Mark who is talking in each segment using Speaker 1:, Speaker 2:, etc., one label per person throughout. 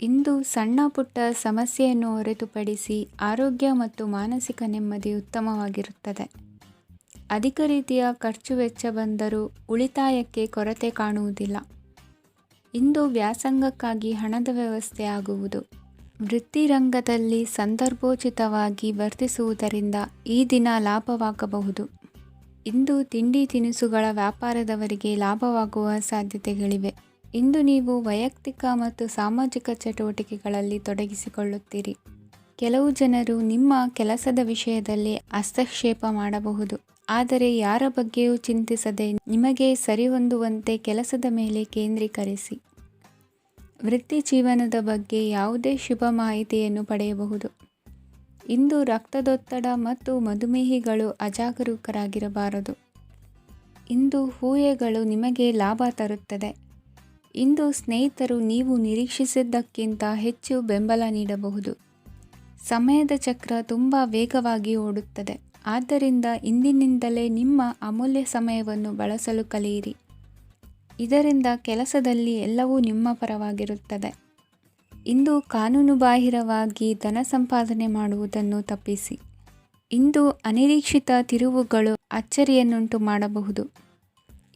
Speaker 1: ಇಂದು ಸಣ್ಣ ಪುಟ್ಟ ಸಮಸ್ಯೆಯನ್ನು ಹೊರತುಪಡಿಸಿ ಆರೋಗ್ಯ ಮತ್ತು ಮಾನಸಿಕ ನೆಮ್ಮದಿ ಉತ್ತಮವಾಗಿರುತ್ತದೆ. ಅಧಿಕ ರೀತಿಯ ಖರ್ಚು ವೆಚ್ಚ ಬಂದರೂ ಉಳಿತಾಯಕ್ಕೆ ಕೊರತೆ ಕಾಣುವುದಿಲ್ಲ. ಇಂದು ವ್ಯಾಸಂಗಕ್ಕಾಗಿ ಹಣದ ವ್ಯವಸ್ಥೆ ಆಗುವುದು. ವೃತ್ತಿರಂಗದಲ್ಲಿ ಸಂದರ್ಭೋಚಿತವಾಗಿ ವರ್ತಿಸುವುದರಿಂದ ಈ ದಿನ ಲಾಭವಾಗಬಹುದು. ಇಂದು ತಿಂಡಿ ತಿನಿಸುಗಳ ವ್ಯಾಪಾರದವರಿಗೆ ಲಾಭವಾಗುವ ಸಾಧ್ಯತೆಗಳಿವೆ. ಇಂದು ನೀವು ವೈಯಕ್ತಿಕ ಮತ್ತು ಸಾಮಾಜಿಕ ಚಟುವಟಿಕೆಗಳಲ್ಲಿ ತೊಡಗಿಸಿಕೊಳ್ಳುತ್ತೀರಿ. ಕೆಲವು ಜನರು ನಿಮ್ಮ ಕೆಲಸದ ವಿಷಯದಲ್ಲಿ ಹಸ್ತಕ್ಷೇಪ ಮಾಡಬಹುದು, ಆದರೆ ಯಾರ ಬಗ್ಗೆಯೂ ಚಿಂತಿಸದೆ ನಿಮಗೆ ಸರಿಹೊಂದುವಂತೆ ಕೆಲಸದ ಮೇಲೆ ಕೇಂದ್ರೀಕರಿಸಿ. ವೃತ್ತಿ ಜೀವನದ ಬಗ್ಗೆ ಯಾವುದೇ ಶುಭ ಮಾಹಿತಿಯನ್ನು ಪಡೆಯಬಹುದು. ಇಂದು ರಕ್ತದೊತ್ತಡ ಮತ್ತು ಮಧುಮೇಹಿಗಳು ಅಜಾಗರೂಕರಾಗಿರಬಾರದು. ಇಂದು ಊಹೆಗಳು ನಿಮಗೆ ಲಾಭ ತರುತ್ತದೆ. ಇಂದು ಸ್ನೇಹಿತರು ನೀವು ನಿರೀಕ್ಷಿಸಿದ್ದಕ್ಕಿಂತ ಹೆಚ್ಚು ಬೆಂಬಲ ನೀಡಬಹುದು. ಸಮಯದ ಚಕ್ರ ತುಂಬ ವೇಗವಾಗಿ ಓಡುತ್ತದೆ. ಆದ್ದರಿಂದ ಇಂದಿನಿಂದಲೇ ನಿಮ್ಮ ಅಮೂಲ್ಯ ಸಮಯವನ್ನು ಬಳಸಲು ಕಲಿಯಿರಿ. ಇದರಿಂದ ಕೆಲಸದಲ್ಲಿ ಎಲ್ಲವೂ ನಿಮ್ಮ ಪರವಾಗಿರುತ್ತದೆ. ಇಂದು ಕಾನೂನುಬಾಹಿರವಾಗಿ ಧನ ಸಂಪಾದನೆ ಮಾಡುವುದನ್ನು ತಪ್ಪಿಸಿ. ಇಂದು ಅನಿರೀಕ್ಷಿತ ತಿರುವುಗಳು ಅಚ್ಚರಿಯನ್ನುಂಟು ಮಾಡಬಹುದು.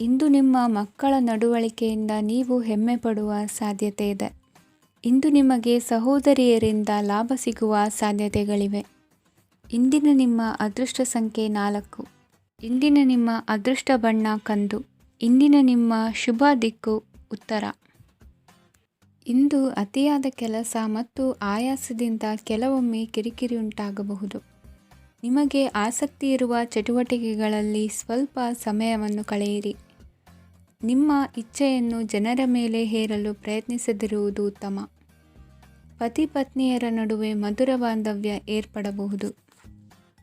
Speaker 1: ಇಂದು ನಿಮ್ಮ ಮಕ್ಕಳ ನಡವಳಿಕೆಯಿಂದ ನೀವು ಹೆಮ್ಮೆ ಪಡುವ ಸಾಧ್ಯತೆ ಇದೆ. ಇಂದು ನಿಮಗೆ ಸಹೋದರಿಯರಿಂದ ಲಾಭ ಸಿಗುವ ಸಾಧ್ಯತೆಗಳಿವೆ. ಇಂದಿನ ನಿಮ್ಮ ಅದೃಷ್ಟ ಸಂಖ್ಯೆ 4. ಇಂದಿನ ನಿಮ್ಮ ಅದೃಷ್ಟ ಬಣ್ಣ ಕಂದು. ಇಂದಿನ ನಿಮ್ಮ ಶುಭ ದಿಕ್ಕು ಉತ್ತರ. ಇಂದು ಅತಿಯಾದ ಕೆಲಸ ಮತ್ತು ಆಯಾಸದಿಂದ ಕೆಲವೊಮ್ಮೆ ಕಿರಿಕಿರಿ ಉಂಟಾಗಬಹುದು. ನಿಮಗೆ ಆಸಕ್ತಿ ಇರುವ ಚಟುವಟಿಕೆಗಳಲ್ಲಿ ಸ್ವಲ್ಪ ಸಮಯವನ್ನು ಕಳೆಯಿರಿ. ನಿಮ್ಮ ಇಚ್ಛೆಯನ್ನು ಜನರ ಮೇಲೆ ಹೇರಲು ಪ್ರಯತ್ನಿಸದಿರುವುದು ಉತ್ತಮ. ಪತಿ ಪತ್ನಿಯರ ನಡುವೆ ಮಧುರ ಬಾಂಧವ್ಯ ಏರ್ಪಡಬಹುದು.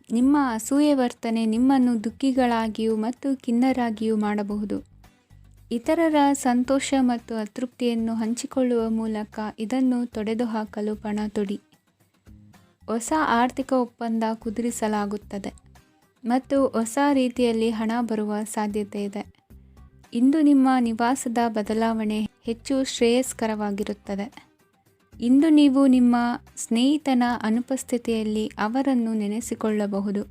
Speaker 1: ನಿಮ್ಮ ಅಸೂಯೆ ವರ್ತನೆ ನಿಮ್ಮನ್ನು ದುಃಖಿಗಳಾಗಿಯೂ ಮತ್ತು ಖಿನ್ನರಾಗಿಯೂ ಮಾಡಬಹುದು. ಇತರರ ಸಂತೋಷ ಮತ್ತು ಅತೃಪ್ತಿಯನ್ನು ಹಂಚಿಕೊಳ್ಳುವ ಮೂಲಕ ಇದನ್ನು ತೊಡೆದುಹಾಕಲು ಪಣ ತೊಡಿ. ಹೊಸ ಆರ್ಥಿಕ ಒಪ್ಪಂದ ಕುದುರಿಸಲಾಗುತ್ತದೆ ಮತ್ತು ಹೊಸ ರೀತಿಯಲ್ಲಿ ಹಣ ಬರುವ ಸಾಧ್ಯತೆ ಇದೆ. ಇಂದು ನಿಮ್ಮ ನಿವಾಸದ ಬದಲಾವಣೆ ಹೆಚ್ಚು ಶ್ರೇಯಸ್ಕರವಾಗಿರುತ್ತದೆ. ಇಂದು ನೀವು ನಿಮ್ಮ ಸ್ನೇಹಿತನ ಅನುಪಸ್ಥಿತಿಯಲ್ಲಿ ಅವರನ್ನು ನೆನೆಸಿಕೊಳ್ಳಬಹುದು.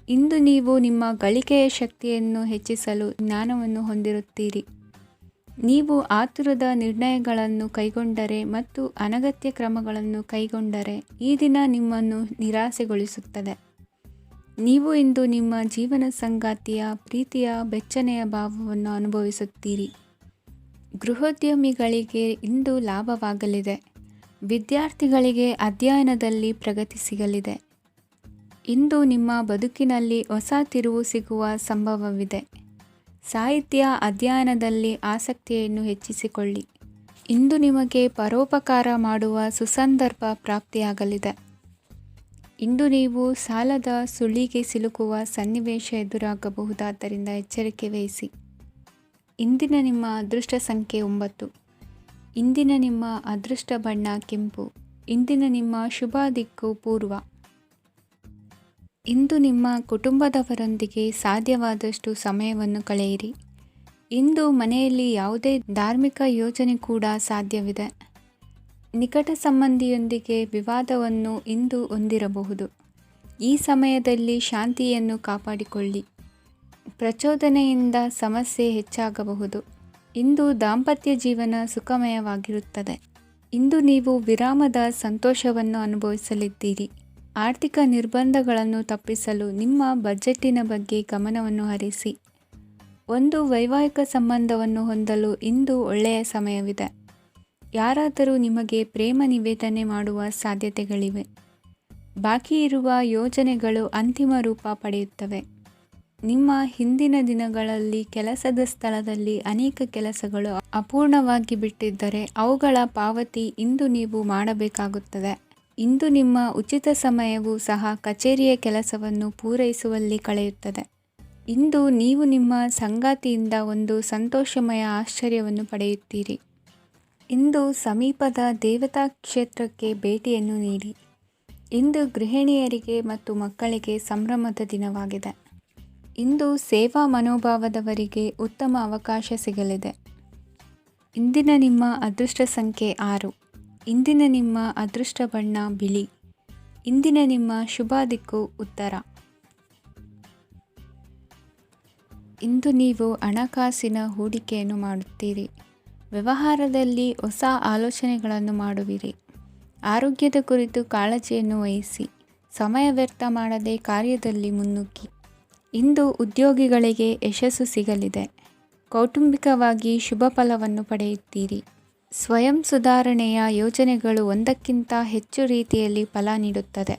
Speaker 1: ಇಂದು ನೀವು ನಿಮ್ಮ ಗಳಿಕೆಯ ಶಕ್ತಿಯನ್ನು ಹೆಚ್ಚಿಸಲು ಜ್ಞಾನವನ್ನು ಹೊಂದಿರುತ್ತೀರಿ. ನೀವು ಆತುರದ ನಿರ್ಣಯಗಳನ್ನು ಕೈಗೊಂಡರೆ ಮತ್ತು ಅನಗತ್ಯ ಕ್ರಮಗಳನ್ನು ಕೈಗೊಂಡರೆ ಈ ದಿನ ನಿಮ್ಮನ್ನು ನಿರಾಸೆಗೊಳಿಸುತ್ತದೆ. ನೀವು ಇಂದು ನಿಮ್ಮ ಜೀವನ ಸಂಗಾತಿಯ ಪ್ರೀತಿಯ ಬೆಚ್ಚನೆಯ ಭಾವವನ್ನು ಅನುಭವಿಸುತ್ತೀರಿ. ಗೃಹೋದ್ಯಮಿಗಳಿಗೆ ಇಂದು ಲಾಭವಾಗಲಿದೆ. ವಿದ್ಯಾರ್ಥಿಗಳಿಗೆ ಅಧ್ಯಯನದಲ್ಲಿ ಪ್ರಗತಿ ಸಿಗಲಿದೆ. ಇಂದು ನಿಮ್ಮ ಬದುಕಿನಲ್ಲಿ ಹೊಸ ತಿರುವು ಸಿಗುವ ಸಂಭವವಿದೆ. ಸಾಹಿತ್ಯ ಅಧ್ಯಯನದಲ್ಲಿ ಆಸಕ್ತಿಯನ್ನು ಹೆಚ್ಚಿಸಿಕೊಳ್ಳಿ. ಇಂದು ನಿಮಗೆ ಪರೋಪಕಾರ ಮಾಡುವ ಸುಸಂದರ್ಭ ಪ್ರಾಪ್ತಿಯಾಗಲಿದೆ. ಇಂದು ನೀವು ಸಾಲದ ಸುಳಿಗೆ ಸಿಲುಕುವ ಸನ್ನಿವೇಶ ಎದುರಾಗಬಹುದಾದ್ದರಿಂದ ಎಚ್ಚರಿಕೆ ವಹಿಸಿ. ಇಂದಿನ ನಿಮ್ಮ ಅದೃಷ್ಟ ಸಂಖ್ಯೆ 9. ಇಂದಿನ ನಿಮ್ಮ ಅದೃಷ್ಟ ಬಣ್ಣ ಕೆಂಪು. ಇಂದಿನ ನಿಮ್ಮ ಶುಭ ದಿಕ್ಕು ಪೂರ್ವ. ಇಂದು ನಿಮ್ಮ ಕುಟುಂಬದವರೊಂದಿಗೆ ಸಾಧ್ಯವಾದಷ್ಟು ಸಮಯವನ್ನು ಕಳೆಯಿರಿ. ಇಂದು ಮನೆಯಲ್ಲಿ ಯಾವುದೇ ಧಾರ್ಮಿಕ ಯೋಜನೆ ಕೂಡ ಸಾಧ್ಯವಿದೆ. ನಿಕಟ ಸಂಬಂಧಿಯೊಂದಿಗೆ ವಿವಾದವನ್ನು ಇಂದು ಹೊಂದಿರಬಹುದು. ಈ ಸಮಯದಲ್ಲಿ ಶಾಂತಿಯನ್ನು ಕಾಪಾಡಿಕೊಳ್ಳಿ. ಪ್ರಚೋದನೆಯಿಂದ ಸಮಸ್ಯೆ ಹೆಚ್ಚಾಗಬಹುದು. ಇಂದು ದಾಂಪತ್ಯ ಜೀವನ ಸುಖಮಯವಾಗಿರುತ್ತದೆ. ಇಂದು ನೀವು ವಿರಾಮದ ಸಂತೋಷವನ್ನು ಅನುಭವಿಸಲಿದ್ದೀರಿ. ಆರ್ಥಿಕ ನಿರ್ಬಂಧಗಳನ್ನು ತಪ್ಪಿಸಲು ನಿಮ್ಮ ಬಜೆಟ್ಟಿನ ಬಗ್ಗೆ ಗಮನವನ್ನು ಹರಿಸಿ. ಒಂದು ವೈವಾಹಿಕ ಸಂಬಂಧವನ್ನು ಹೊಂದಲು ಇಂದು ಒಳ್ಳೆಯ ಸಮಯವಿದೆ. ಯಾರಾದರೂ ನಿಮಗೆ ಪ್ರೇಮ ನಿವೇದನೆ ಮಾಡುವ ಸಾಧ್ಯತೆಗಳಿವೆ. ಬಾಕಿ ಇರುವ ಯೋಜನೆಗಳು ಅಂತಿಮ ರೂಪ ಪಡೆಯುತ್ತವೆ. ನಿಮ್ಮ ಹಿಂದಿನ ದಿನಗಳಲ್ಲಿ ಕೆಲಸದ ಸ್ಥಳದಲ್ಲಿ ಅನೇಕ ಕೆಲಸಗಳು ಅಪೂರ್ಣವಾಗಿ ಬಿಟ್ಟಿದ್ದರೆ ಅವುಗಳ ಪಾವತಿ ಇಂದು ನೀವು ಮಾಡಬೇಕಾಗುತ್ತದೆ. ಇಂದು ನಿಮ್ಮ ಉಚಿತ ಸಮಯವೂ ಸಹ ಕಚೇರಿಯ ಕೆಲಸವನ್ನು ಪೂರೈಸುವಲ್ಲಿ ಕಳೆಯುತ್ತದೆ. ಇಂದು ನೀವು ನಿಮ್ಮ ಸಂಗಾತಿಯಿಂದ ಒಂದು ಸಂತೋಷಮಯ ಆಶ್ಚರ್ಯವನ್ನು ಪಡೆಯುತ್ತೀರಿ. ಇಂದು ಸಮೀಪದ ದೇವತಾ ಕ್ಷೇತ್ರಕ್ಕೆ ಭೇಟಿಯನ್ನು ನೀಡಿ. ಇಂದು ಗೃಹಿಣಿಯರಿಗೆ ಮತ್ತು ಮಕ್ಕಳಿಗೆ ಸಂಭ್ರಮದ ದಿನವಾಗಿದೆ. ಇಂದು ಸೇವಾ ಮನೋಭಾವದವರಿಗೆ ಉತ್ತಮ ಅವಕಾಶ ಸಿಗಲಿದೆ. ಇಂದಿನ ನಿಮ್ಮ ಅದೃಷ್ಟ ಸಂಖ್ಯೆ 6. ಇಂದಿನ ನಿಮ್ಮ ಅದೃಷ್ಟ ಬಣ್ಣ ಬಿಳಿ. ಇಂದಿನ ನಿಮ್ಮ ಶುಭ ದಿಕ್ಕು ಉತ್ತರ. ಇಂದು ನೀವು ಹಣಕಾಸಿನ ಹೂಡಿಕೆಯನ್ನು ಮಾಡುತ್ತೀರಿ. ವ್ಯವಹಾರದಲ್ಲಿ ಹೊಸ ಆಲೋಚನೆಗಳನ್ನು ಮಾಡುವಿರಿ. ಆರೋಗ್ಯದ ಕುರಿತು ಕಾಳಜಿಯನ್ನು ವಹಿಸಿ. ಸಮಯ ವ್ಯರ್ಥ ಮಾಡದೆ ಕಾರ್ಯದಲ್ಲಿ ಮುನ್ನುಗ್ಗಿ. ಇಂದು ಉದ್ಯೋಗಿಗಳಿಗೆ ಯಶಸ್ಸು ಸಿಗಲಿದೆ. ಕೌಟುಂಬಿಕವಾಗಿ ಶುಭ ಫಲವನ್ನು ಪಡೆಯುತ್ತೀರಿ. ಸ್ವಯಂ ಸುಧಾರಣೆಯ ಯೋಜನೆಗಳು ಒಂದಕ್ಕಿಂತ ಹೆಚ್ಚು ರೀತಿಯಲ್ಲಿ ಫಲ ನೀಡುತ್ತದೆ.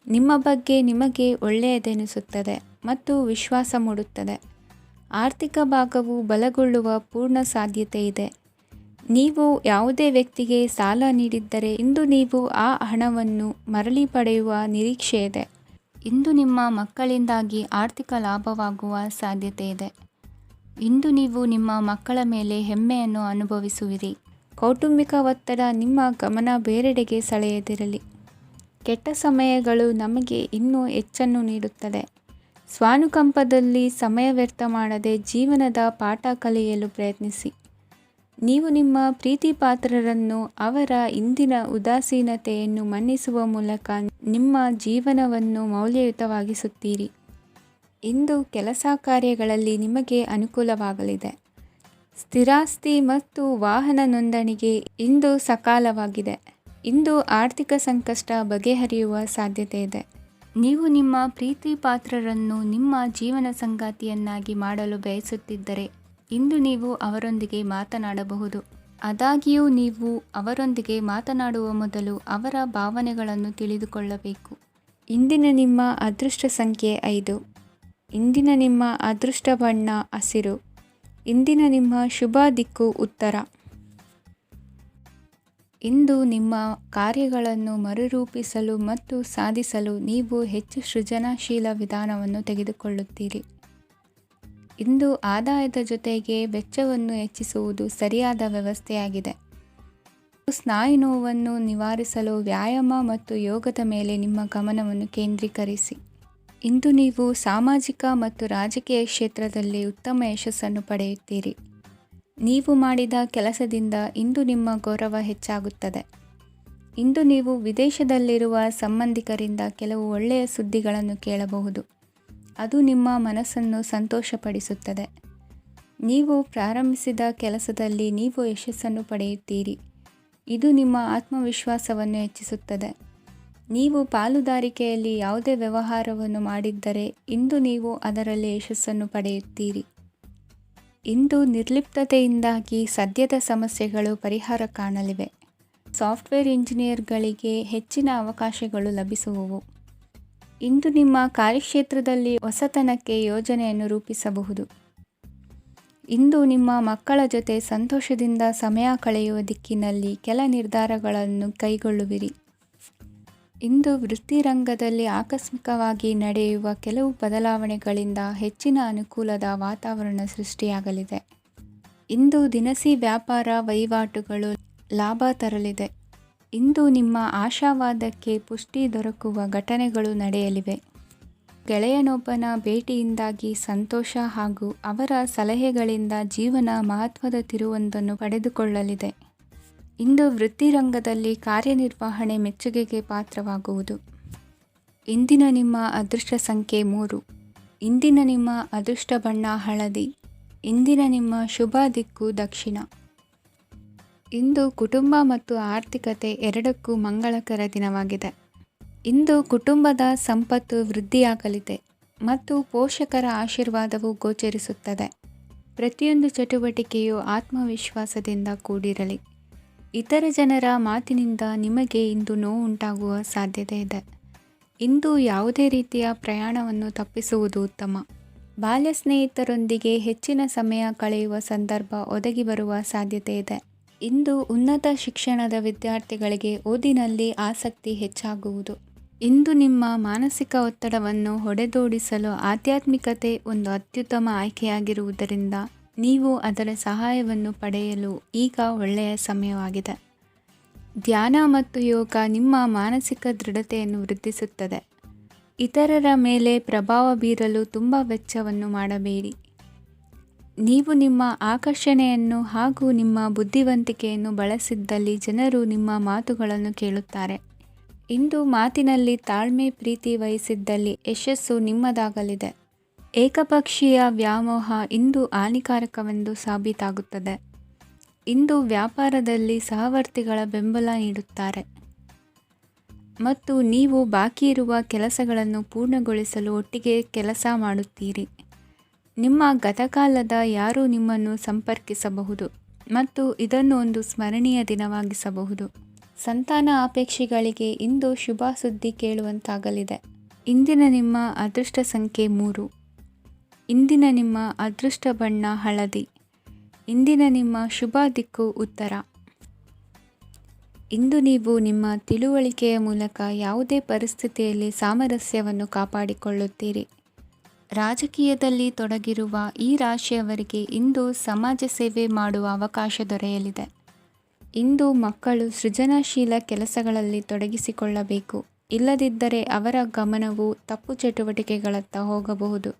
Speaker 1: ನಿಮ್ಮ ಬಗ್ಗೆ ನಿಮಗೆ ಒಳ್ಳೆಯದೆನಿಸುತ್ತದೆ ಮತ್ತು ವಿಶ್ವಾಸ ಮೂಡುತ್ತದೆ. ಆರ್ಥಿಕ ಭಾಗವು ಬಲಗೊಳ್ಳುವ ಪೂರ್ಣ ಸಾಧ್ಯತೆ ಇದೆ. ನೀವು ಯಾವುದೇ ವ್ಯಕ್ತಿಗೆ ಸಾಲ ನೀಡಿದ್ದರೆ ಇಂದು ನೀವು ಆ ಹಣವನ್ನು ಮರಳಿ ಪಡೆಯುವ ನಿರೀಕ್ಷೆ ಇದೆ. ಇಂದು ನಿಮ್ಮ ಮಕ್ಕಳಿಂದಾಗಿ ಆರ್ಥಿಕ ಲಾಭವಾಗುವ ಸಾಧ್ಯತೆ ಇದೆ. ಇಂದು ನೀವು ನಿಮ್ಮ ಮಕ್ಕಳ ಮೇಲೆ ಹೆಮ್ಮೆಯನ್ನು ಅನುಭವಿಸುವಿರಿ. ಕೌಟುಂಬಿಕ ಒತ್ತಡ ನಿಮ್ಮ ಗಮನ ಬೇರೆಡೆಗೆ ಸೆಳೆಯದಿರಲಿ. ಕೆಟ್ಟ ಸಮಯಗಳು ನಮಗೆ ಇನ್ನೂ ಹೆಚ್ಚನ್ನು ನೀಡುತ್ತದೆ. ಸ್ವಾನುಕಂಪದಲ್ಲಿ ಸಮಯ ವ್ಯರ್ಥ ಮಾಡದೆ ಜೀವನದ ಪಾಠ ಕಲಿಯಲು ಪ್ರಯತ್ನಿಸಿ. ನೀವು ನಿಮ್ಮ ಪ್ರೀತಿ ಪಾತ್ರರನ್ನು ಅವರ ಇಂದಿನ ಉದಾಸೀನತೆಯನ್ನು ಮನ್ನಿಸುವ ಮೂಲಕ ನಿಮ್ಮ ಜೀವನವನ್ನು ಮೌಲ್ಯಯುತವಾಗಿಸುತ್ತೀರಿ. ಇಂದು ಕೆಲಸ ಕಾರ್ಯಗಳಲ್ಲಿ ನಿಮಗೆ ಅನುಕೂಲವಾಗಲಿದೆ. ಸ್ಥಿರಾಸ್ತಿ ಮತ್ತು ವಾಹನ ನೋಂದಣಿಗೆ ಇಂದು ಸಕಾಲವಾಗಿದೆ. ಇಂದು ಆರ್ಥಿಕ ಸಂಕಷ್ಟ ಬಗೆಹರಿಯುವ ಸಾಧ್ಯತೆ ಇದೆ. ನೀವು ನಿಮ್ಮ ಪ್ರೀತಿ ಪಾತ್ರರನ್ನು ನಿಮ್ಮ ಜೀವನ ಸಂಗಾತಿಯನ್ನಾಗಿ ಮಾಡಲು ಬಯಸುತ್ತಿದ್ದರೆ ಇಂದು ನೀವು ಅವರೊಂದಿಗೆ ಮಾತನಾಡಬಹುದು. ಆದಾಗ್ಯೂ ನೀವು ಅವರೊಂದಿಗೆ ಮಾತನಾಡುವ ಮೊದಲು ಅವರ ಭಾವನೆಗಳನ್ನು ತಿಳಿದುಕೊಳ್ಳಬೇಕು. ಇಂದಿನ ನಿಮ್ಮ ಅದೃಷ್ಟ ಸಂಖ್ಯೆ 5. ಇಂದಿನ ನಿಮ್ಮ ಅದೃಷ್ಟ ಬಣ್ಣ ಹಸಿರು. ಇಂದಿನ ನಿಮ್ಮ ಶುಭ ದಿಕ್ಕು ಉತ್ತರ. ಇಂದು ನಿಮ್ಮ ಕಾರ್ಯಗಳನ್ನು ಮರುರೂಪಿಸಲು ಮತ್ತು ಸಾಧಿಸಲು ನೀವು ಹೆಚ್ಚು ಸೃಜನಶೀಲ ವಿಧಾನವನ್ನು ತೆಗೆದುಕೊಳ್ಳುತ್ತೀರಿ. ಇಂದು ಆದಾಯದ ಜೊತೆಗೆ ವೆಚ್ಚವನ್ನು ಹೆಚ್ಚಿಸುವುದು ಸರಿಯಾದ ವ್ಯವಸ್ಥೆಯಾಗಿದೆ. ಸ್ನಾಯು ನೋವನ್ನು ನಿವಾರಿಸಲು ವ್ಯಾಯಾಮ ಮತ್ತು ಯೋಗದ ಮೇಲೆ ನಿಮ್ಮ ಗಮನವನ್ನು ಕೇಂದ್ರೀಕರಿಸಿ. ಇಂದು ನೀವು ಸಾಮಾಜಿಕ ಮತ್ತು ರಾಜಕೀಯ ಕ್ಷೇತ್ರದಲ್ಲಿ ಉತ್ತಮ ಯಶಸ್ಸನ್ನು ಪಡೆಯುತ್ತೀರಿ. ನೀವು ಮಾಡಿದ ಕೆಲಸದಿಂದ ಇಂದು ನಿಮ್ಮ ಗೌರವ ಹೆಚ್ಚಾಗುತ್ತದೆ. ಇಂದು ನೀವು ವಿದೇಶದಲ್ಲಿರುವ ಸಂಬಂಧಿಕರಿಂದ ಕೆಲವು ಒಳ್ಳೆಯ ಸುದ್ದಿಗಳನ್ನು ಕೇಳಬಹುದು. ಅದು ನಿಮ್ಮ ಮನಸ್ಸನ್ನು ಸಂತೋಷಪಡಿಸುತ್ತದೆ. ನೀವು ಪ್ರಾರಂಭಿಸಿದ ಕೆಲಸದಲ್ಲಿ ನೀವು ಯಶಸ್ಸನ್ನು ಪಡೆಯುತ್ತೀರಿ. ಇದು ನಿಮ್ಮ ಆತ್ಮವಿಶ್ವಾಸವನ್ನು ಹೆಚ್ಚಿಸುತ್ತದೆ. ನೀವು ಪಾಲುದಾರಿಕೆಯಲ್ಲಿ ಯಾವುದೇ ವ್ಯವಹಾರವನ್ನು ಮಾಡಿದ್ದರೆ ಇಂದು ನೀವು ಅದರಲ್ಲಿ ಯಶಸ್ಸನ್ನು ಪಡೆಯುತ್ತೀರಿ. ಇಂದು ನಿರ್ಲಿಪ್ತತೆಯಿಂದಾಗಿ ಸದ್ಯದ ಸಮಸ್ಯೆಗಳು ಪರಿಹಾರ ಕಾಣಲಿವೆ. ಸಾಫ್ಟ್ವೇರ್ ಇಂಜಿನಿಯರ್ಗಳಿಗೆ ಹೆಚ್ಚಿನ ಅವಕಾಶಗಳು ಲಭಿಸುವವು. ಇಂದು ನಿಮ್ಮ ಕಾರ್ಯಕ್ಷೇತ್ರದಲ್ಲಿ ಹೊಸತನಕ್ಕೆ ಯೋಜನೆಯನ್ನು ರೂಪಿಸಬಹುದು. ಇಂದು ನಿಮ್ಮ ಮಕ್ಕಳ ಜೊತೆ ಸಂತೋಷದಿಂದ ಸಮಯ ಕಳೆಯುವ ದಿಕ್ಕಿನಲ್ಲಿ ಕೆಲ ನಿರ್ಧಾರಗಳನ್ನು ಕೈಗೊಳ್ಳುವಿರಿ. ಇಂದು ವೃತ್ತಿರಂಗದಲ್ಲಿ ಆಕಸ್ಮಿಕವಾಗಿ ನಡೆಯುವ ಕೆಲವು ಬದಲಾವಣೆಗಳಿಂದ ಹೆಚ್ಚಿನ ಅನುಕೂಲದ ವಾತಾವರಣ ಸೃಷ್ಟಿಯಾಗಲಿದೆ. ಇಂದು ದಿನಸಿ ವ್ಯಾಪಾರ ವಹಿವಾಟುಗಳು ಲಾಭ ತರಲಿದೆ. ಇಂದು ನಿಮ್ಮ ಆಶಾವಾದಕ್ಕೆ ಪುಷ್ಟಿ ದೊರಕುವ ಘಟನೆಗಳು ನಡೆಯಲಿವೆ. ಗೆಳೆಯನೊಬ್ಬನ ಭೇಟಿಯಿಂದಾಗಿ ಸಂತೋಷ ಹಾಗೂ ಅವರ ಸಲಹೆಗಳಿಂದ ಜೀವನ ಮಹತ್ವದ ತಿರುವೊಂದನ್ನು ಪಡೆದುಕೊಳ್ಳಲಿದೆ. ಇಂದು ವೃತ್ತಿರಂಗದಲ್ಲಿ ಕಾರ್ಯನಿರ್ವಹಣೆ ಮೆಚ್ಚುಗೆಗೆ ಪಾತ್ರವಾಗುವುದು. ಇಂದಿನ ನಿಮ್ಮ ಅದೃಷ್ಟ ಸಂಖ್ಯೆ 3. ಇಂದಿನ ನಿಮ್ಮ ಅದೃಷ್ಟ ಬಣ್ಣ ಹಳದಿ. ಇಂದಿನ ನಿಮ್ಮ ಶುಭ ದಿಕ್ಕು ದಕ್ಷಿಣ. ಇಂದು ಕುಟುಂಬ ಮತ್ತು ಆರ್ಥಿಕತೆ ಎರಡಕ್ಕೂ ಮಂಗಳಕರ ದಿನವಾಗಿದೆ. ಇಂದು ಕುಟುಂಬದ ಸಂಪತ್ತು ವೃದ್ಧಿಯಾಗಲಿದೆ ಮತ್ತು ಪೋಷಕರ ಆಶೀರ್ವಾದವು ಗೋಚರಿಸುತ್ತದೆ. ಪ್ರತಿಯೊಂದು ಚಟುವಟಿಕೆಯು ಆತ್ಮವಿಶ್ವಾಸದಿಂದ ಕೂಡಿರಲಿ. ಇತರ ಜನರ ಮಾತಿನಿಂದ ನಿಮಗೆ ಇಂದು ನೋವು ಉಂಟಾಗುವ ಸಾಧ್ಯತೆ ಇದೆ. ಇಂದು ಯಾವುದೇ ರೀತಿಯ ಪ್ರಯಾಣವನ್ನು ತಪ್ಪಿಸುವುದು ಉತ್ತಮ. ಬಾಲ್ಯ ಸ್ನೇಹಿತರೊಂದಿಗೆ ಹೆಚ್ಚಿನ ಸಮಯ ಕಳೆಯುವ ಸಂದರ್ಭ ಒದಗಿ ಬರುವ ಸಾಧ್ಯತೆ ಇದೆ. ಇಂದು ಉನ್ನತ ಶಿಕ್ಷಣದ ವಿದ್ಯಾರ್ಥಿಗಳಿಗೆ ಓದಿನಲ್ಲಿ ಆಸಕ್ತಿ ಹೆಚ್ಚಾಗುವುದು. ಇಂದು ನಿಮ್ಮ ಮಾನಸಿಕ ಒತ್ತಡವನ್ನು ಹೊಡೆದೋಡಿಸಲು ಆಧ್ಯಾತ್ಮಿಕತೆ ಒಂದು ಅತ್ಯುತ್ತಮ ಆಯ್ಕೆಯಾಗಿರುವುದರಿಂದ ನೀವು ಅದರ ಸಹಾಯವನ್ನು ಪಡೆಯಲು ಈಗ ಒಳ್ಳೆಯ ಸಮಯವಾಗಿದೆ. ಧ್ಯಾನ ಮತ್ತು ಯೋಗ ನಿಮ್ಮ ಮಾನಸಿಕ ದೃಢತೆಯನ್ನು ವೃದ್ಧಿಸುತ್ತದೆ. ಇತರರ ಮೇಲೆ ಪ್ರಭಾವ ಬೀರಲು ತುಂಬ ವೆಚ್ಚವನ್ನು ಮಾಡಬೇಡಿ. ನೀವು ನಿಮ್ಮ ಆಕರ್ಷಣೆಯನ್ನು ಹಾಗೂ ನಿಮ್ಮ ಬುದ್ಧಿವಂತಿಕೆಯನ್ನು ಬಳಸಿದ್ದಲ್ಲಿ ಜನರು ನಿಮ್ಮ ಮಾತುಗಳನ್ನು ಕೇಳುತ್ತಾರೆ. ಇಂದು ಮಾತಿನಲ್ಲಿ ತಾಳ್ಮೆ ಪ್ರೀತಿ ವಹಿಸಿದ್ದಲ್ಲಿ ಯಶಸ್ಸು ನಿಮ್ಮದಾಗಲಿದೆ. ಏಕಪಕ್ಷೀಯ ವ್ಯಾಮೋಹ ಇಂದು ಹಾನಿಕಾರಕವೆಂದು ಸಾಬೀತಾಗುತ್ತದೆ. ಇಂದು ವ್ಯಾಪಾರದಲ್ಲಿ ಸಹವರ್ತಿಗಳ ಬೆಂಬಲ ನೀಡುತ್ತಾರೆ ಮತ್ತು ನೀವು ಬಾಕಿ ಇರುವ ಕೆಲಸಗಳನ್ನು ಪೂರ್ಣಗೊಳಿಸಲು ಒಟ್ಟಿಗೆ ಕೆಲಸ ಮಾಡುತ್ತೀರಿ. ನಿಮ್ಮ ಗತಕಾಲದ ಯಾರೂ ನಿಮ್ಮನ್ನು ಸಂಪರ್ಕಿಸಬಹುದು ಮತ್ತು ಇದನ್ನು ಒಂದು ಸ್ಮರಣೀಯ ದಿನವಾಗಿಸಬಹುದು. ಸಂತಾನ ಅಪೇಕ್ಷಿಗಳಿಗೆ ಇಂದು ಶುಭ ಸುದ್ದಿ ಕೇಳುವಂತಾಗಲಿದೆ. ಇಂದಿನ ನಿಮ್ಮ ಅದೃಷ್ಟ ಸಂಖ್ಯೆ 3. ಇಂದಿನ ನಿಮ್ಮ ಅದೃಷ್ಟ ಬಣ್ಣ ಹಳದಿ. ಇಂದಿನ ನಿಮ್ಮ ಶುಭ ದಿಕ್ಕು ಉತ್ತರ. ಇಂದು ನೀವು ನಿಮ್ಮ ತಿಳುವಳಿಕೆಯ ಮೂಲಕ ಯಾವುದೇ ಪರಿಸ್ಥಿತಿಯಲ್ಲಿ ಸಾಮರಸ್ಯವನ್ನು ಕಾಪಾಡಿಕೊಳ್ಳುತ್ತೀರಿ. ರಾಜಕೀಯದಲ್ಲಿ ತೊಡಗಿರುವ ಈ ರಾಶಿಯವರಿಗೆ ಇಂದು ಸಮಾಜ ಸೇವೆ ಮಾಡುವ ಅವಕಾಶ ದೊರೆಯಲಿದೆ. ಇಂದು ಮಕ್ಕಳು ಸೃಜನಶೀಲ ಕೆಲಸಗಳಲ್ಲಿ ತೊಡಗಿಸಿಕೊಳ್ಳಬೇಕು. ಇಲ್ಲದಿದ್ದರೆ ಅವರ ಗಮನವು ತಪ್ಪು ಚಟುವಟಿಕೆಗಳತ್ತ ಹೋಗಬಹುದು.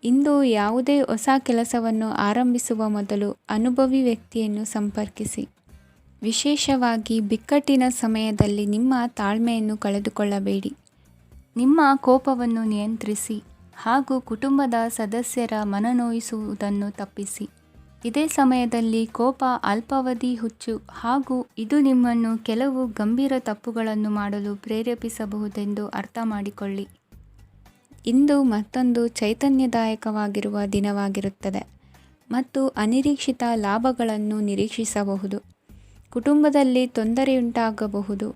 Speaker 1: ಇಂದು ಯಾವುದೇ ಹೊಸ ಕೆಲಸವನ್ನು ಆರಂಭಿಸುವ ಮೊದಲು ಅನುಭವಿ ವ್ಯಕ್ತಿಯನ್ನು ಸಂಪರ್ಕಿಸಿ. ವಿಶೇಷವಾಗಿ ಬಿಕ್ಕಟ್ಟಿನ ಸಮಯದಲ್ಲಿ ನಿಮ್ಮ ತಾಳ್ಮೆಯನ್ನು ಕಳೆದುಕೊಳ್ಳಬೇಡಿ. ನಿಮ್ಮ ಕೋಪವನ್ನು ನಿಯಂತ್ರಿಸಿ ಹಾಗೂ ಕುಟುಂಬದ ಸದಸ್ಯರ ಮನನೊಯಿಸುವುದನ್ನು ತಪ್ಪಿಸಿ. ಇದೇ ಸಮಯದಲ್ಲಿ ಕೋಪ ಅಲ್ಪಾವಧಿ ಹುಚ್ಚು ಹಾಗೂ ಇದು ನಿಮ್ಮನ್ನು ಕೆಲವು ಗಂಭೀರ ತಪ್ಪುಗಳನ್ನು ಮಾಡಲು ಪ್ರೇರೇಪಿಸಬಹುದೆಂದು ಅರ್ಥ ಮಾಡಿಕೊಳ್ಳಿ. ಇಂದು ಮತ್ತೊಂದು ಚೈತನ್ಯದಾಯಕವಾಗಿರುವ ದಿನವಾಗಿರುತ್ತದೆ ಮತ್ತು ಅನಿರೀಕ್ಷಿತ ಲಾಭಗಳನ್ನು ನಿರೀಕ್ಷಿಸಬಹುದು. ಕುಟುಂಬದಲ್ಲಿ ತೊಂದರೆಯುಂಟಾಗಬಹುದು.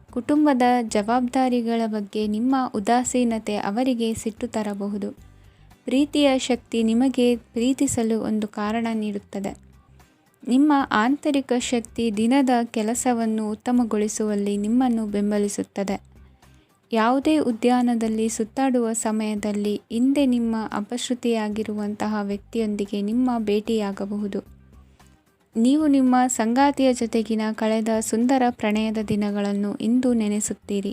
Speaker 1: ಕುಟುಂಬದ ಜವಾಬ್ದಾರಿಗಳ ಬಗ್ಗೆ ನಿಮ್ಮ ಉದಾಸೀನತೆ ಅವರಿಗೆ ಸಿಟ್ಟು ತರಬಹುದು. ಪ್ರೀತಿಯ ಶಕ್ತಿ ನಿಮಗೆ ಪ್ರೀತಿಸಲು ಒಂದು ಕಾರಣ ನೀಡುತ್ತದೆ. ನಿಮ್ಮ ಆಂತರಿಕ ಶಕ್ತಿ ದಿನದ ಕೆಲಸವನ್ನು ಉತ್ತಮಗೊಳಿಸುವಲ್ಲಿ ನಿಮ್ಮನ್ನು ಬೆಂಬಲಿಸುತ್ತದೆ. ಯಾವುದೇ ಉದ್ಯಾನದಲ್ಲಿ ಸುತ್ತಾಡುವ ಸಮಯದಲ್ಲಿ ಹಿಂದೆ ನಿಮ್ಮ ಅಪಶ್ರುತಿಯಾಗಿರುವಂತಹ ವ್ಯಕ್ತಿಯೊಂದಿಗೆ ನಿಮ್ಮ ಭೇಟಿಯಾಗಬಹುದು. ನೀವು ನಿಮ್ಮ ಸಂಗಾತಿಯ ಜೊತೆಗಿನ ಕಳೆದ ಸುಂದರ ಪ್ರಣಯದ ದಿನಗಳನ್ನು ಇಂದು ನೆನೆಸುತ್ತೀರಿ.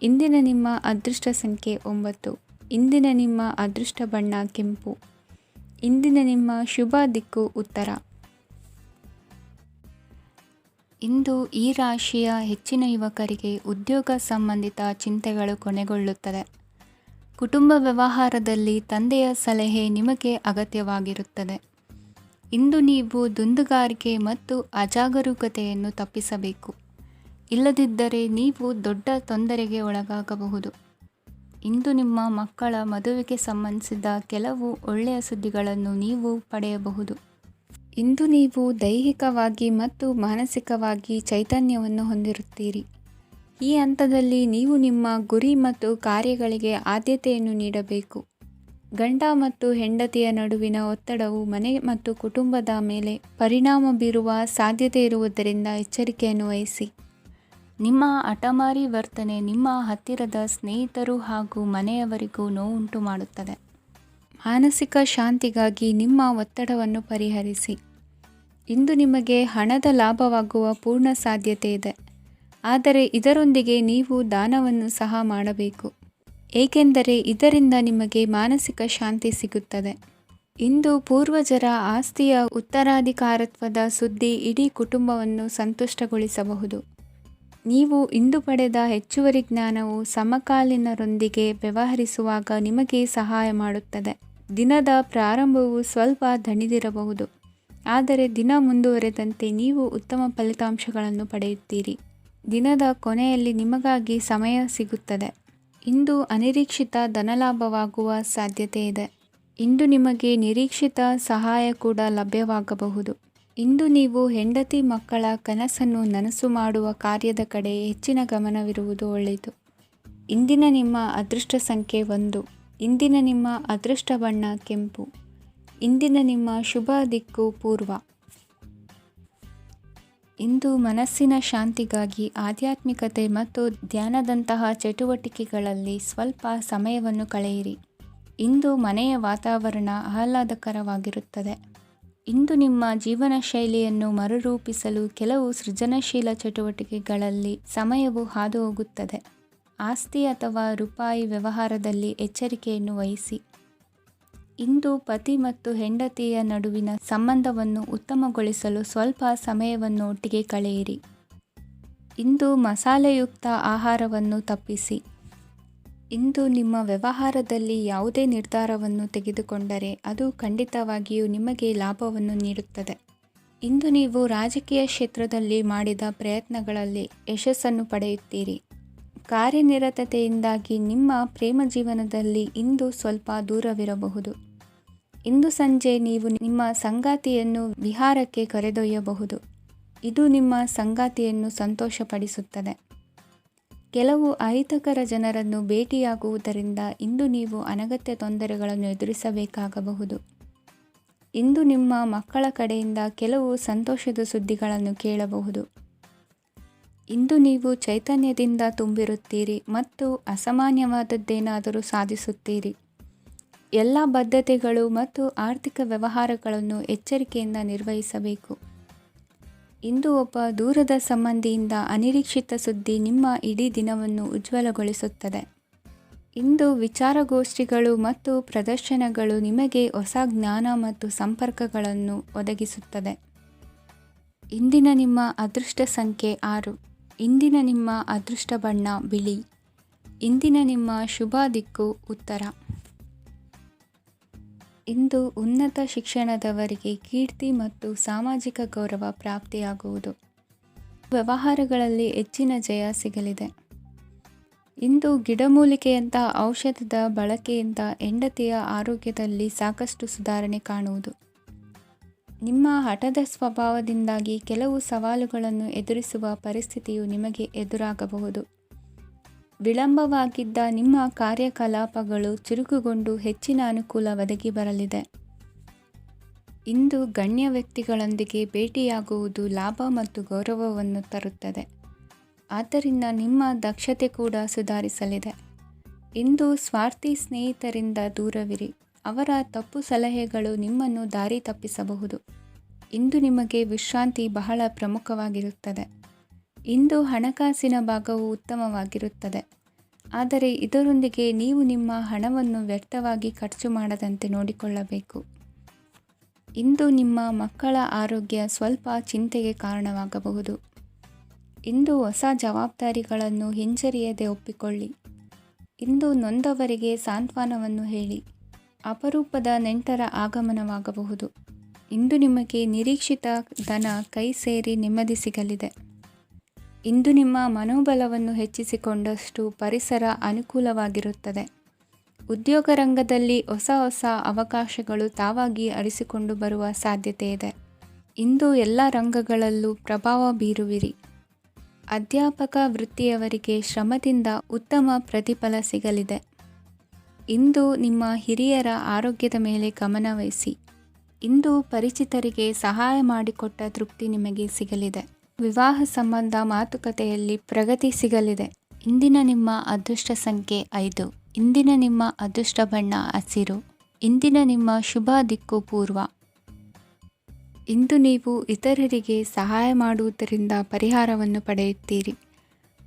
Speaker 1: ಇಂದಿನ ನಿಮ್ಮ ಅದೃಷ್ಟ ಸಂಖ್ಯೆ 9. ಇಂದಿನ ನಿಮ್ಮ ಅದೃಷ್ಟ ಬಣ್ಣ ಕೆಂಪು. ಇಂದಿನ ನಿಮ್ಮ ಶುಭ ದಿಕ್ಕು ಉತ್ತರ. ಇಂದು ಈ ರಾಶಿಯ ಹೆಚ್ಚಿನ ಯುವಕರಿಗೆ ಉದ್ಯೋಗ ಸಂಬಂಧಿತ ಚಿಂತೆಗಳು ಕೊನೆಗೊಳ್ಳುತ್ತದೆ. ಕುಟುಂಬ ವ್ಯವಹಾರದಲ್ಲಿ ತಂದೆಯ ಸಲಹೆ ನಿಮಗೆ ಅಗತ್ಯವಾಗಿರುತ್ತದೆ. ಇಂದು ನೀವು ದುಂದುಗಾರಿಕೆ ಮತ್ತು ಅಜಾಗರೂಕತೆಯನ್ನು ತಪ್ಪಿಸಬೇಕು. ಇಲ್ಲದಿದ್ದರೆ ನೀವು ದೊಡ್ಡ ತೊಂದರೆಗೆ ಒಳಗಾಗಬಹುದು. ಇಂದು ನಿಮ್ಮ ಮಕ್ಕಳ ಮದುವೆಗೆ ಸಂಬಂಧಿಸಿದ ಕೆಲವು ಒಳ್ಳೆಯ ಸುದ್ದಿಗಳನ್ನು ನೀವು ಪಡೆಯಬಹುದು. ಇಂದು ನೀವು ದೈಹಿಕವಾಗಿ ಮತ್ತು ಮಾನಸಿಕವಾಗಿ ಚೈತನ್ಯವನ್ನು ಹೊಂದಿರುತ್ತೀರಿ. ಈ ಹಂತದಲ್ಲಿ ನೀವು ನಿಮ್ಮ ಗುರಿ ಮತ್ತು ಕಾರ್ಯಗಳಿಗೆ ಆದ್ಯತೆಯನ್ನು ನೀಡಬೇಕು. ಗಂಡ ಮತ್ತು ಹೆಂಡತಿಯ ನಡುವಿನ ಒತ್ತಡವು ಮನೆ ಮತ್ತು ಕುಟುಂಬದ ಮೇಲೆ ಪರಿಣಾಮ ಬೀರುವ ಸಾಧ್ಯತೆ ಇರುವುದರಿಂದ ಎಚ್ಚರಿಕೆಯನ್ನು ವಹಿಸಿ. ನಿಮ್ಮ ಹಠಮಾರಿ ವರ್ತನೆ ನಿಮ್ಮ ಹತ್ತಿರದ ಸ್ನೇಹಿತರು ಹಾಗೂ ಮನೆಯವರಿಗೂ ನೋವುಂಟು ಮಾಡುತ್ತದೆ. ಮಾನಸಿಕ ಶಾಂತಿಗಾಗಿ ನಿಮ್ಮ ಒತ್ತಡವನ್ನು ಪರಿಹರಿಸಿ. ಇಂದು ನಿಮಗೆ ಹಣದ ಲಾಭವಾಗುವ ಪೂರ್ಣ ಸಾಧ್ಯತೆ ಇದೆ. ಆದರೆ ಇದರೊಂದಿಗೆ ನೀವು ದಾನವನ್ನು ಸಹ ಮಾಡಬೇಕು, ಏಕೆಂದರೆ ಇದರಿಂದ ನಿಮಗೆ ಮಾನಸಿಕ ಶಾಂತಿ ಸಿಗುತ್ತದೆ. ಇಂದು ಪೂರ್ವಜರ ಆಸ್ತಿಯ ಉತ್ತರಾಧಿಕಾರತ್ವದ ಸುದ್ದಿ ಇಡೀ ಕುಟುಂಬವನ್ನು ಸಂತುಷ್ಟಗೊಳಿಸಬಹುದು. ನೀವು ಇಂದು ಪಡೆದ ಹೆಚ್ಚುವರಿ ಜ್ಞಾನವು ಸಮಕಾಲೀನರೊಂದಿಗೆ ವ್ಯವಹರಿಸುವಾಗ ನಿಮಗೆ ಸಹಾಯ ಮಾಡುತ್ತದೆ. ದಿನದ ಪ್ರಾರಂಭವು ಸ್ವಲ್ಪ ದಣಿದಿರಬಹುದು, ಆದರೆ ದಿನ ಮುಂದುವರೆದಂತೆ ನೀವು ಉತ್ತಮ ಫಲಿತಾಂಶಗಳನ್ನು ಪಡೆಯುತ್ತೀರಿ. ದಿನದ ಕೊನೆಯಲ್ಲಿ ನಿಮಗಾಗಿ ಸಮಯ ಸಿಗುತ್ತದೆ. ಇಂದು ಅನಿರೀಕ್ಷಿತ ಧನಲಾಭವಾಗುವ ಸಾಧ್ಯತೆ ಇದೆ. ಇಂದು ನಿಮಗೆ ನಿರೀಕ್ಷಿತ ಸಹಾಯ ಕೂಡ ಲಭ್ಯವಾಗಬಹುದು. ಇಂದು ನೀವು ಹೆಂಡತಿ ಮಕ್ಕಳ ಕನಸನ್ನು ನನಸು ಮಾಡುವ ಕಾರ್ಯದ ಕಡೆ ಹೆಚ್ಚಿನ ಗಮನವಿರುವುದು ಒಳ್ಳೆಯದು. ಇಂದಿನ ನಿಮ್ಮ ಅದೃಷ್ಟ ಸಂಖ್ಯೆ 1. ಇಂದಿನ ನಿಮ್ಮ ಅದೃಷ್ಟ ಬಣ್ಣ ಕೆಂಪು. ಇಂದಿನ ನಿಮ್ಮ ಶುಭ ದಿಕ್ಕು ಪೂರ್ವ. ಇಂದು ಮನಸ್ಸಿನ ಶಾಂತಿಗಾಗಿ ಆಧ್ಯಾತ್ಮಿಕತೆ ಮತ್ತು ಧ್ಯಾನದಂತಹ ಚಟುವಟಿಕೆಗಳಲ್ಲಿ ಸ್ವಲ್ಪ ಸಮಯವನ್ನು ಕಳೆಯಿರಿ. ಇಂದು ಮನೆಯ ವಾತಾವರಣ ಆಹ್ಲಾದಕರವಾಗಿರುತ್ತದೆ. ಇಂದು ನಿಮ್ಮ ಜೀವನ ಶೈಲಿಯನ್ನು ಮರುರೂಪಿಸಲು ಕೆಲವು ಸೃಜನಶೀಲ ಚಟುವಟಿಕೆಗಳಲ್ಲಿ ಸಮಯವು ಹಾದುಹೋಗುತ್ತದೆ. ಆಸ್ತಿ ಅಥವಾ ರೂಪಾಯಿ ವ್ಯವಹಾರದಲ್ಲಿ ಎಚ್ಚರಿಕೆಯನ್ನು ವಹಿಸಿ. ಇಂದು ಪತಿ ಮತ್ತು ಹೆಂಡತಿಯ ನಡುವಿನ ಸಂಬಂಧವನ್ನು ಉತ್ತಮಗೊಳಿಸಲು ಸ್ವಲ್ಪ ಸಮಯವನ್ನು ಒಟ್ಟಿಗೆ ಕಳೆಯಿರಿ. ಇಂದು ಮಸಾಲೆಯುಕ್ತ ಆಹಾರವನ್ನು ತಪ್ಪಿಸಿ. ಇಂದು ನಿಮ್ಮ ವ್ಯವಹಾರದಲ್ಲಿ ಯಾವುದೇ ನಿರ್ಧಾರವನ್ನು ತೆಗೆದುಕೊಂಡರೆ ಅದು ಖಂಡಿತವಾಗಿಯೂ ನಿಮಗೆ ಲಾಭವನ್ನು ನೀಡುತ್ತದೆ. ಇಂದು ನೀವು ರಾಜಕೀಯ ಕ್ಷೇತ್ರದಲ್ಲಿ ಮಾಡಿದ ಪ್ರಯತ್ನಗಳಲ್ಲಿ ಯಶಸ್ಸನ್ನು ಪಡೆಯುತ್ತೀರಿ. ಕಾರ್ಯನಿರತತೆಯಿಂದಾಗಿ ನಿಮ್ಮ ಪ್ರೇಮ ಜೀವನದಲ್ಲಿ ಇಂದು ಸ್ವಲ್ಪ ದೂರವಿರಬಹುದು. ಇಂದು ಸಂಜೆ ನೀವು ನಿಮ್ಮ ಸಂಗಾತಿಯನ್ನು ವಿಹಾರಕ್ಕೆ ಕರೆದೊಯ್ಯಬಹುದು. ಇದು ನಿಮ್ಮ ಸಂಗಾತಿಯನ್ನು ಸಂತೋಷಪಡಿಸುತ್ತದೆ. ಕೆಲವು ಅಹಿತಕರ ಜನರನ್ನು ಭೇಟಿಯಾಗುವುದರಿಂದ ಇಂದು ನೀವು ಅನಗತ್ಯ ತೊಂದರೆಗಳನ್ನು ಎದುರಿಸಬೇಕಾಗಬಹುದು. ಇಂದು ನಿಮ್ಮ ಮಕ್ಕಳ ಕಡೆಯಿಂದ ಕೆಲವು ಸಂತೋಷದ ಸುದ್ದಿಗಳನ್ನು ಕೇಳಬಹುದು. ಇಂದು ನೀವು ಚೈತನ್ಯದಿಂದ ತುಂಬಿರುತ್ತೀರಿ ಮತ್ತು ಅಸಾಮಾನ್ಯವಾದದ್ದೇನಾದರೂ ಸಾಧಿಸುತ್ತೀರಿ. ಎಲ್ಲ ಬದ್ಧತೆಗಳು ಮತ್ತು ಆರ್ಥಿಕ ವ್ಯವಹಾರಗಳನ್ನು ಎಚ್ಚರಿಕೆಯಿಂದ ನಿರ್ವಹಿಸಬೇಕು. ಇಂದು ಒಬ್ಬ ದೂರದ ಸಂಬಂಧಿಯಿಂದ ಅನಿರೀಕ್ಷಿತ ಸುದ್ದಿ ನಿಮ್ಮ ಇಡೀ ದಿನವನ್ನು ಉಜ್ವಲಗೊಳಿಸುತ್ತದೆ. ಇಂದು ವಿಚಾರಗೋಷ್ಠಿಗಳು ಮತ್ತು ಪ್ರದರ್ಶನಗಳು ನಿಮಗೆ ಹೊಸ ಜ್ಞಾನ ಮತ್ತು ಸಂಪರ್ಕಗಳನ್ನು ಒದಗಿಸುತ್ತದೆ. ಇಂದಿನ ನಿಮ್ಮ ಅದೃಷ್ಟ ಸಂಖ್ಯೆ 6. ಇಂದಿನ ನಿಮ್ಮ ಅದೃಷ್ಟ ಬಣ್ಣ ಬಿಳಿ. ಇಂದಿನ ನಿಮ್ಮ ಶುಭ ದಿಕ್ಕು ಉತ್ತರ. ಇಂದು ಉನ್ನತ ಶಿಕ್ಷಣದವರಿಗೆ ಕೀರ್ತಿ ಮತ್ತು ಸಾಮಾಜಿಕ ಗೌರವ ಪ್ರಾಪ್ತಿಯಾಗುವುದು. ವ್ಯವಹಾರಗಳಲ್ಲಿ ಹೆಚ್ಚಿನ ಜಯ ಸಿಗಲಿದೆ. ಇಂದು ಗಿಡಮೂಲಿಕೆಯಂತಹ ಔಷಧದ ಬಳಕೆಯಿಂದ ಹೆಂಡತಿಯ ಆರೋಗ್ಯದಲ್ಲಿ ಸಾಕಷ್ಟು ಸುಧಾರಣೆ ಕಾಣುವುದು. ನಿಮ್ಮ ಹಠದ ಸ್ವಭಾವದಿಂದಾಗಿ ಕೆಲವು ಸವಾಲುಗಳನ್ನು ಎದುರಿಸುವ ಪರಿಸ್ಥಿತಿಯು ನಿಮಗೆ ಎದುರಾಗಬಹುದು. ವಿಳಂಬವಾಗಿದ್ದ ನಿಮ್ಮ ಕಾರ್ಯಕಲಾಪಗಳು ಚುರುಕುಗೊಂಡು ಹೆಚ್ಚಿನ ಅನುಕೂಲ ಒದಗಿ ಬರಲಿದೆ. ಇಂದು ಗಣ್ಯ ವ್ಯಕ್ತಿಗಳೊಂದಿಗೆ ಭೇಟಿಯಾಗುವುದು ಲಾಭ ಮತ್ತು ಗೌರವವನ್ನು ತರುತ್ತದೆ. ಆದ್ದರಿಂದ ನಿಮ್ಮ ದಕ್ಷತೆ ಕೂಡ ಸುಧಾರಿಸಲಿದೆ. ಇಂದು ಸ್ವಾರ್ಥಿ ಸ್ನೇಹಿತರಿಂದ ದೂರವಿರಿ. ಅವರ ತಪ್ಪು ಸಲಹೆಗಳು ನಿಮ್ಮನ್ನು ದಾರಿ ತಪ್ಪಿಸಬಹುದು. ಇಂದು ನಿಮಗೆ ವಿಶ್ರಾಂತಿ ಬಹಳ ಪ್ರಮುಖವಾಗಿರುತ್ತದೆ. ಇಂದು ಹಣಕಾಸಿನ ಭಾಗವು ಉತ್ತಮವಾಗಿರುತ್ತದೆ. ಆದರೆ ಇದರೊಂದಿಗೆ ನೀವು ನಿಮ್ಮ ಹಣವನ್ನು ವ್ಯರ್ಥವಾಗಿ ಖರ್ಚು ಮಾಡದಂತೆ ನೋಡಿಕೊಳ್ಳಬೇಕು. ಇಂದು ನಿಮ್ಮ ಮಕ್ಕಳ ಆರೋಗ್ಯ ಸ್ವಲ್ಪ ಚಿಂತೆಗೆ ಕಾರಣವಾಗಬಹುದು. ಇಂದು ಹೊಸ ಜವಾಬ್ದಾರಿಗಳನ್ನು ಹಿಂಜರಿಯದೆ ಒಪ್ಪಿಕೊಳ್ಳಿ. ಇಂದು ನೊಂದವರಿಗೆ ಸಾಂತ್ವನವನ್ನು ಹೇಳಿ. ಅಪರೂಪದ ನೆಂಟರ ಆಗಮನವಾಗಬಹುದು. ಇಂದು ನಿಮಗೆ ನಿರೀಕ್ಷಿತ ಧನ ಕೈ ಸೇರಿ ನೆಮ್ಮದಿ ಸಿಗಲಿದೆ. ಇಂದು ನಿಮ್ಮ ಮನೋಬಲವನ್ನು ಹೆಚ್ಚಿಸಿಕೊಂಡಷ್ಟು ಪರಿಸರ ಅನುಕೂಲವಾಗಿರುತ್ತದೆ. ಉದ್ಯೋಗ ರಂಗದಲ್ಲಿ ಹೊಸ ಹೊಸ ಅವಕಾಶಗಳು ತಾವಾಗಿ ಅರಿಸಿಕೊಂಡು ಬರುವ ಸಾಧ್ಯತೆ ಇದೆ. ಇಂದು ಎಲ್ಲ ರಂಗಗಳಲ್ಲೂ ಪ್ರಭಾವ ಬೀರುವಿರಿ. ಅಧ್ಯಾಪಕ ವೃತ್ತಿಯವರಿಗೆ ಶ್ರಮದಿಂದ ಉತ್ತಮ ಪ್ರತಿಫಲ ಸಿಗಲಿದೆ. ಇಂದು ನಿಮ್ಮ ಹಿರಿಯರ ಆರೋಗ್ಯದ ಮೇಲೆ ಗಮನವಹಿಸಿ. ಇಂದು ಪರಿಚಿತರಿಗೆ ಸಹಾಯ ಮಾಡಿಕೊಟ್ಟ ತೃಪ್ತಿ ನಿಮಗೆ ಸಿಗಲಿದೆ. ವಿವಾಹ ಸಂಬಂಧ ಮಾತುಕತೆಯಲ್ಲಿ ಪ್ರಗತಿ ಸಿಗಲಿದೆ. ಇಂದಿನ ನಿಮ್ಮ ಅದೃಷ್ಟ ಸಂಖ್ಯೆ 5. ಇಂದಿನ ನಿಮ್ಮ ಅದೃಷ್ಟ ಬಣ್ಣ ಹಸಿರು. ಇಂದಿನ ನಿಮ್ಮ ಶುಭ ದಿಕ್ಕು ಪೂರ್ವ. ಇಂದು ನೀವು ಇತರರಿಗೆ ಸಹಾಯ ಮಾಡುವುದರಿಂದ ಪರಿಹಾರವನ್ನು ಪಡೆಯುತ್ತೀರಿ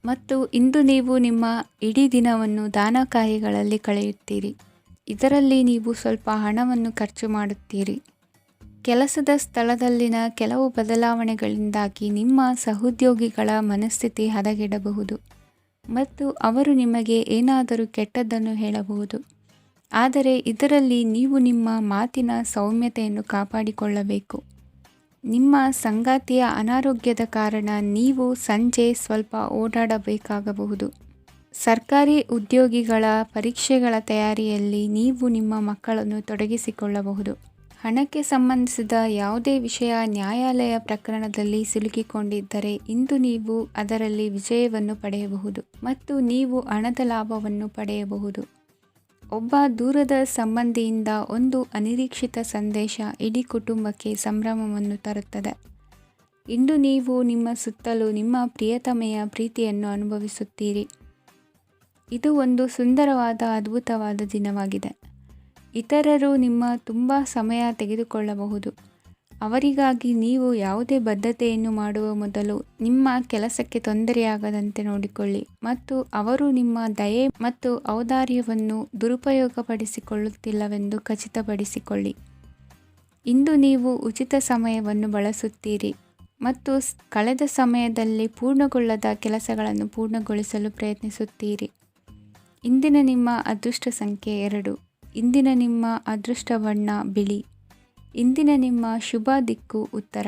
Speaker 1: ಮತ್ತು ಇಂದು ನೀವು ನಿಮ್ಮ ಇಡೀ ದಿನವನ್ನು ದಾನ ಕಾರ್ಯಗಳಲ್ಲಿ ಕಳೆಯುತ್ತೀರಿ. ಇದರಲ್ಲಿ ನೀವು ಸ್ವಲ್ಪ ಹಣವನ್ನು ಖರ್ಚು ಮಾಡುತ್ತೀರಿ. ಕೆಲಸದ ಸ್ಥಳದಲ್ಲಿನ ಕೆಲವು ಬದಲಾವಣೆಗಳಿಂದಾಗಿ ನಿಮ್ಮ ಸಹೋದ್ಯೋಗಿಗಳ ಮನಸ್ಥಿತಿ ಹದಗೆಡಬಹುದು ಮತ್ತು ಅವರು ನಿಮಗೆ ಏನಾದರೂ ಕೆಟ್ಟದ್ದನ್ನು ಹೇಳಬಹುದು. ಆದರೆ ಇದರಲ್ಲಿ ನೀವು ನಿಮ್ಮ ಮಾತಿನ ಸೌಮ್ಯತೆಯನ್ನು ಕಾಪಾಡಿಕೊಳ್ಳಬೇಕು. ನಿಮ್ಮ ಸಂಗಾತಿಯ ಅನಾರೋಗ್ಯದ ಕಾರಣ ನೀವು ಸಂಜೆ ಸ್ವಲ್ಪ ಓಡಾಡಬೇಕಾಗಬಹುದು. ಸರ್ಕಾರಿ ಉದ್ಯೋಗಿಗಳ ಪರೀಕ್ಷೆಗಳ ತಯಾರಿಯಲ್ಲಿ ನೀವು ನಿಮ್ಮ ಮಕ್ಕಳನ್ನು ತೊಡಗಿಸಿಕೊಳ್ಳಬಹುದು. ಹಣಕ್ಕೆ ಸಂಬಂಧಿಸಿದ ಯಾವುದೇ ವಿಷಯ ನ್ಯಾಯಾಲಯ ಪ್ರಕರಣದಲ್ಲಿ ಸಿಲುಕಿಕೊಂಡಿದ್ದರೆ ಇಂದು ನೀವು ಅದರಲ್ಲಿ ವಿಜಯವನ್ನು ಪಡೆಯಬಹುದು ಮತ್ತು ನೀವು ಹಣದ ಲಾಭವನ್ನು ಪಡೆಯಬಹುದು. ಒಬ್ಬ ದೂರದ ಸಂಬಂಧಿಯಿಂದ ಒಂದು ಅನಿರೀಕ್ಷಿತ ಸಂದೇಶ ಇಡೀ ಕುಟುಂಬಕ್ಕೆ ಸಂಭ್ರಮವನ್ನು ತರುತ್ತದೆ. ಇಂದು ನೀವು ನಿಮ್ಮ ಸುತ್ತಲೂ ನಿಮ್ಮ ಪ್ರಿಯತಮೆಯ ಪ್ರೀತಿಯನ್ನು ಅನುಭವಿಸುತ್ತೀರಿ. ಇದು ಒಂದು ಸುಂದರವಾದ ಅದ್ಭುತವಾದ ದಿನವಾಗಿದೆ. ಇತರರು ನಿಮ್ಮ ತುಂಬ ಸಮಯ ತೆಗೆದುಕೊಳ್ಳಬಹುದು, ಅವರಿಗಾಗಿ ನೀವು ಯಾವುದೇ ಬದ್ಧತೆಯನ್ನು ಮಾಡುವ ಮೊದಲು ನಿಮ್ಮ ಕೆಲಸಕ್ಕೆ ತೊಂದರೆಯಾಗದಂತೆ ನೋಡಿಕೊಳ್ಳಿ ಮತ್ತು ಅವರು ನಿಮ್ಮ ದಯೆ ಮತ್ತು ಔದಾರ್ಯವನ್ನು ದುರುಪಯೋಗಪಡಿಸಿಕೊಳ್ಳುತ್ತಿಲ್ಲವೆಂದು ಖಚಿತಪಡಿಸಿಕೊಳ್ಳಿ. ಇಂದು ನೀವು ಉಚಿತ ಸಮಯವನ್ನು ಬಳಸುತ್ತೀರಿ ಮತ್ತು ಕಳೆದ ಸಮಯದಲ್ಲಿ ಪೂರ್ಣಗೊಳ್ಳದ ಕೆಲಸಗಳನ್ನು ಪೂರ್ಣಗೊಳಿಸಲು ಪ್ರಯತ್ನಿಸುತ್ತೀರಿ. ಇಂದಿನ ನಿಮ್ಮ ಅದೃಷ್ಟ ಸಂಖ್ಯೆ 2. ಇಂದಿನ ನಿಮ್ಮ ಅದೃಷ್ಟ ಬಣ್ಣ ಬಿಳಿ. ಇಂದಿನ ನಿಮ್ಮ ಶುಭ ದಿಕ್ಕು ಉತ್ತರ.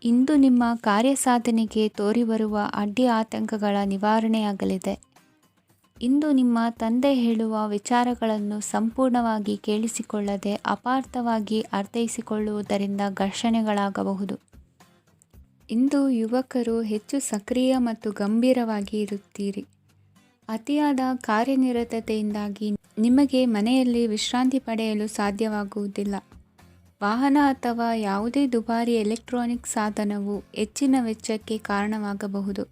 Speaker 1: ಇಂದು ನಿಮ್ಮ ಕಾರ್ಯಸಾಧನೆಗೆ ತೋರಿಬರುವ ಅಡ್ಡಿ ಆತಂಕಗಳ ನಿವಾರಣೆಯಾಗಲಿದೆ. ಇಂದು ನಿಮ್ಮ ತಂದೆ ಹೇಳುವ ವಿಚಾರಗಳನ್ನು ಸಂಪೂರ್ಣವಾಗಿ ಕೇಳಿಸಿಕೊಳ್ಳದೆ ಅಪಾರ್ಥವಾಗಿ ಅರ್ಥೈಸಿಕೊಳ್ಳುವುದರಿಂದ ಘರ್ಷಣೆಗಳಾಗಬಹುದು. ಇಂದು ಯುವಕರು ಹೆಚ್ಚು ಸಕ್ರಿಯ ಮತ್ತು ಗಂಭೀರವಾಗಿ ಇರುತ್ತೀರಿ. ಅತಿಯಾದ ಕಾರ್ಯನಿರತತೆಯಿಂದಾಗಿ ನಿಮಗೆ ಮನೆಯಲ್ಲಿ ವಿಶ್ರಾಂತಿ ಪಡೆಯಲು ಸಾಧ್ಯವಾಗುವುದಿಲ್ಲ. ವಾಹನ ಅಥವಾ ಯಾವುದೇ ದುಬಾರಿ ಎಲೆಕ್ಟ್ರಾನಿಕ್ ಸಾಧನವು ಹೆಚ್ಚಿನ ವೆಚ್ಚಕ್ಕೆ ಕಾರಣವಾಗಬಹುದು.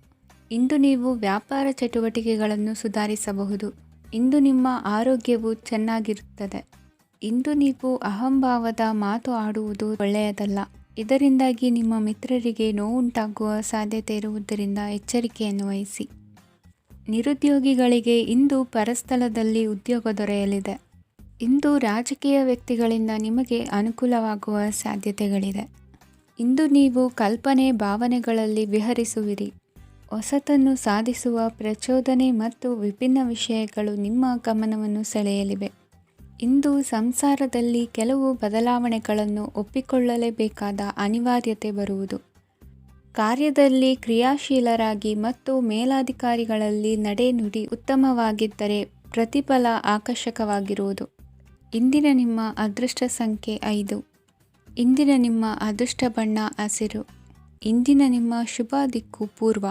Speaker 1: ಇಂದು ನೀವು ವ್ಯಾಪಾರ ಚಟುವಟಿಕೆಗಳನ್ನು ಸುಧಾರಿಸಬಹುದು. ಇಂದು ನಿಮ್ಮ ಆರೋಗ್ಯವು ಚೆನ್ನಾಗಿರುತ್ತದೆ. ಇಂದು ನೀವು ಅಹಂಭಾವದ ಮಾತು ಆಡುವುದು ಒಳ್ಳೆಯದಲ್ಲ. ಇದರಿಂದಾಗಿ ನಿಮ್ಮ ಮಿತ್ರರಿಗೆ ನೋವುಂಟಾಗುವ ಸಾಧ್ಯತೆ ಇರುವುದರಿಂದ ಎಚ್ಚರಿಕೆಯನ್ನು ವಹಿಸಿ. ನಿರುದ್ಯೋಗಿಗಳಿಗೆ ಇಂದು ಪರಸ್ಥಳದಲ್ಲಿ ಉದ್ಯೋಗ ದೊರೆಯಲಿದೆ. ಇಂದು ರಾಜಕೀಯ ವ್ಯಕ್ತಿಗಳಿಂದ ನಿಮಗೆ ಅನುಕೂಲವಾಗುವ ಸಾಧ್ಯತೆಗಳಿದೆ. ಇಂದು ನೀವು ಕಲ್ಪನೆ ಭಾವನೆಗಳಲ್ಲಿ ವಿಹರಿಸುವಿರಿ. ಹೊಸತನ್ನು ಸಾಧಿಸುವ ಪ್ರಚೋದನೆ ಮತ್ತು ವಿಭಿನ್ನ ವಿಷಯಗಳು ನಿಮ್ಮ ಗಮನವನ್ನು ಸೆಳೆಯಲಿವೆ. ಇಂದು ಸಂಸಾರದಲ್ಲಿ ಕೆಲವು ಬದಲಾವಣೆಗಳನ್ನು ಒಪ್ಪಿಕೊಳ್ಳಲೇಬೇಕಾದ ಅನಿವಾರ್ಯತೆ ಬರುವುದು. ಕಾರ್ಯದಲ್ಲಿ ಕ್ರಿಯಾಶೀಲರಾಗಿ ಮತ್ತು ಮೇಲಾಧಿಕಾರಿಗಳಲ್ಲಿ ನಡೆನುಡಿ ಉತ್ತಮವಾಗಿದ್ದರೆ ಪ್ರತಿಫಲ ಆಕರ್ಷಕವಾಗಿರುವುದು. ಇಂದಿನ ನಿಮ್ಮ ಅದೃಷ್ಟ ಸಂಖ್ಯೆ 5. ಇಂದಿನ ನಿಮ್ಮ ಅದೃಷ್ಟ ಬಣ್ಣ ಹಸಿರು. ಇಂದಿನ ನಿಮ್ಮ ಶುಭ ದಿಕ್ಕು ಪೂರ್ವ.